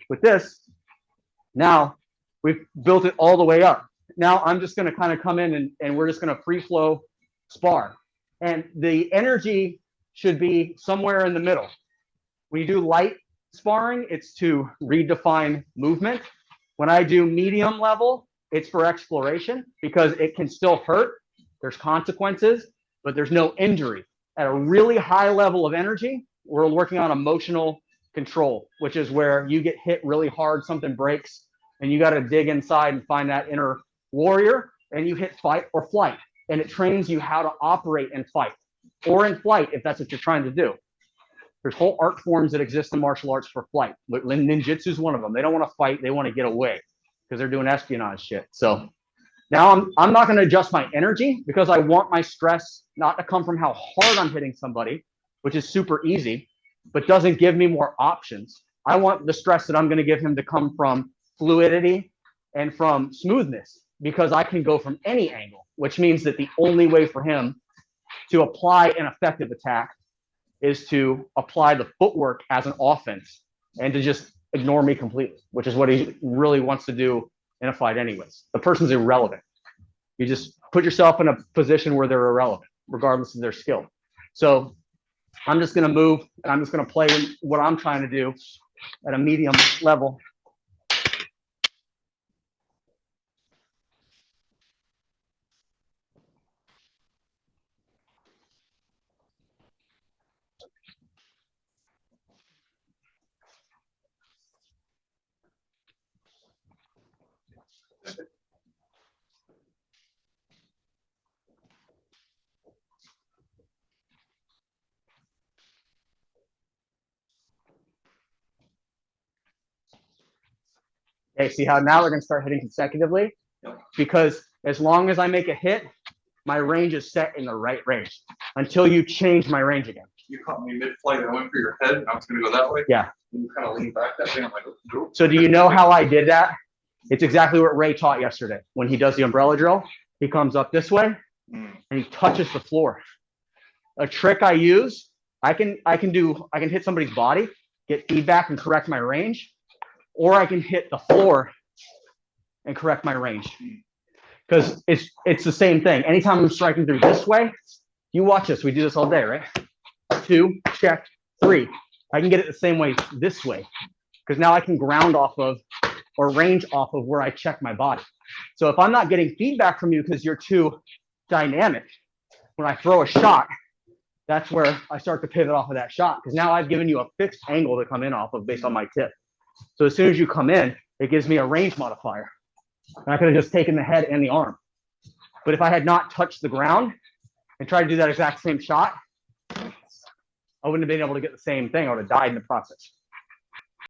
With this, now we've built it all the way up. Now I'm just going to kind of come in and we're just going to free flow spar. And the energy should be somewhere in the middle. When you do light sparring, it's to redefine movement. When I do medium level, it's for exploration because it can still hurt. There's consequences, but there's no injury. At a really high level of energy, we're working on emotional control, which is where you get hit really hard, something breaks, and you got to dig inside and find that inner warrior, and you hit fight or flight. And it trains you how to operate in fight or in flight if that's what you're trying to do. There's whole art forms that exist in martial arts for flight. Ninjutsu is one of them. They don't want to fight. They want to get away because they're doing espionage shit. So now I'm not going to adjust my energy because I want my stress not to come from how hard I'm hitting somebody, which is super easy, but doesn't give me more options. I want the stress that I'm going to give him to come from fluidity and from smoothness because I can go from any angle, which means that the only way for him to apply an effective attack is to apply the footwork as an offense and to just ignore me completely, which is what he really wants to do in a fight anyways. The person's irrelevant. You just put yourself in a position where they're irrelevant, regardless of their skill. So I'm just going to move and I'm just going to play what I'm trying to do at a medium level. Okay, see how now we're going to start hitting consecutively? Because as long as I make a hit, my range is set in the right range until you change my range again. You caught me mid-flight. I went for your head, and I was going to go that way. Yeah. And you kind of lean back that way. I'm like, oh. So do you know how I did that? It's exactly what Ray taught yesterday. When he does the umbrella drill, he comes up this way and he touches the floor. A trick I use, I can hit somebody's body, get feedback and correct my range, or I can hit the floor and correct my range. Because it's the same thing. Anytime I'm striking through this way, you watch this. We do this all day, right? 2, check, 3. I can get it the same way this way. Because now I can ground off of or range off of where I check my body. So if I'm not getting feedback from you because you're too dynamic, when I throw a shot, that's where I start to pivot off of that shot. Because now I've given you a fixed angle to come in off of based on my tip. So as soon as you come in, it gives me a range modifier. And I could have just taken the head and the arm. But if I had not touched the ground and tried to do that exact same shot, I wouldn't have been able to get the same thing. I would have died in the process.